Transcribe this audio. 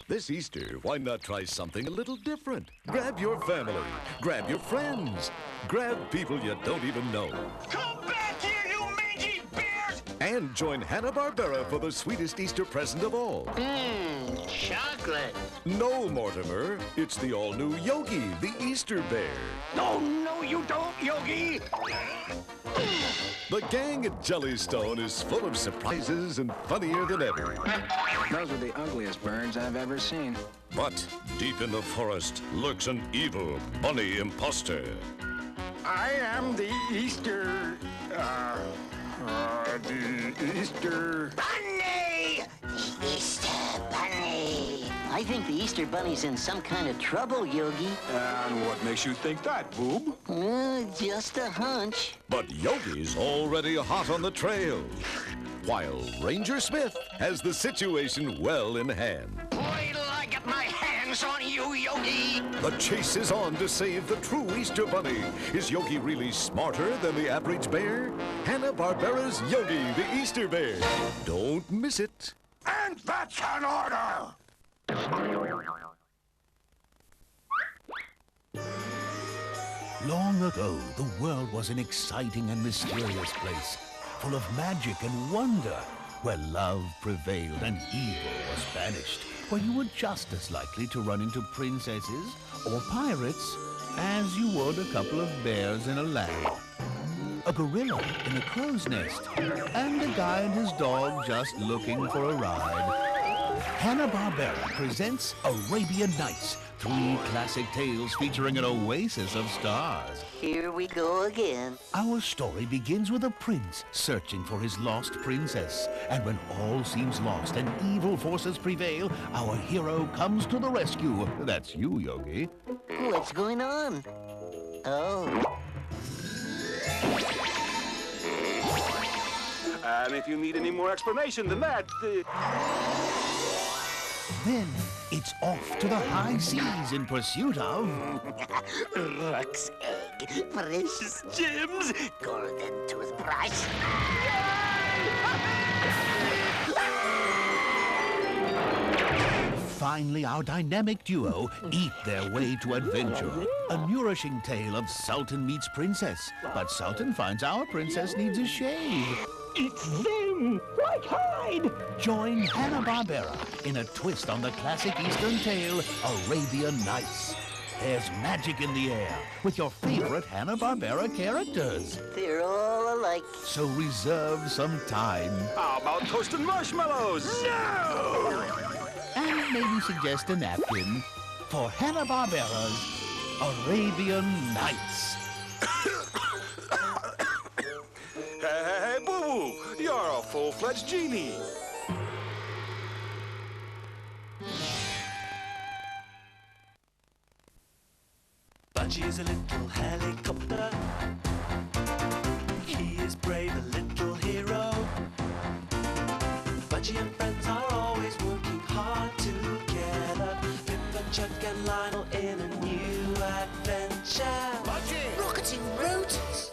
This Easter, why not try something a little different? Grab your family, grab your friends, grab people you don't even know. Come back here, you mangy bears! And join Hanna-Barbera for the sweetest Easter present of all. Chocolate. No, Mortimer. It's the all-new Yogi, the Easter bear. No, no, you don't, Yogi! The gang at Jellystone is full of surprises and funnier than ever. Those are the ugliest birds I've ever seen. But deep in the forest lurks an evil bunny imposter. I am the Easter Bunny! The Easter Bunny. I think the Easter Bunny's in some kind of trouble, Yogi. And what makes you think that, Boob? Just a hunch. But Yogi's already hot on the trail, while Ranger Smith has the situation well in hand. Wait till I get my hands on you, Yogi! The chase is on to save the true Easter Bunny. Is Yogi really smarter than the average bear? Hanna-Barbera's Yogi, the Easter Bear. Don't miss it. And that's an order! Long ago, the world was an exciting and mysterious place, full of magic and wonder, where love prevailed and evil was banished, where you were just as likely to run into princesses or pirates as you would a couple of bears in a lamp, a gorilla in a crow's nest, and a guy and his dog just looking for a ride. Hanna-Barbera presents Arabian Nights, 3 classic tales featuring an oasis of stars. Here we go again. Our story begins with a prince searching for his lost princess. And when all seems lost and evil forces prevail, our hero comes to the rescue. That's you, Yogi. What's going on? Oh. And if you need any more explanation than that, Then it's off to the high seas in pursuit of... Rock's egg, precious gems, golden toothbrush. Finally, our dynamic duo eat their way to adventure. A nourishing tale of Sultan meets princess. But Sultan finds our princess needs a shave. It's them! Like hide! Join Hanna-Barbera in a twist on the classic Eastern tale, Arabian Nights. There's magic in the air with your favorite Hanna-Barbera characters. They're all alike. So reserve some time. how about toasted marshmallows? No! And maybe suggest a napkin for Hanna-Barbera's Arabian Nights. Hey, Boo-Boo, you're a full-fledged genie. Budgie is a little helicopter. He is brave, a little hero. Budgie and friends are always working hard together. Pip and Chuck and Lionel in a new adventure. Budgie! Rockets in rotors.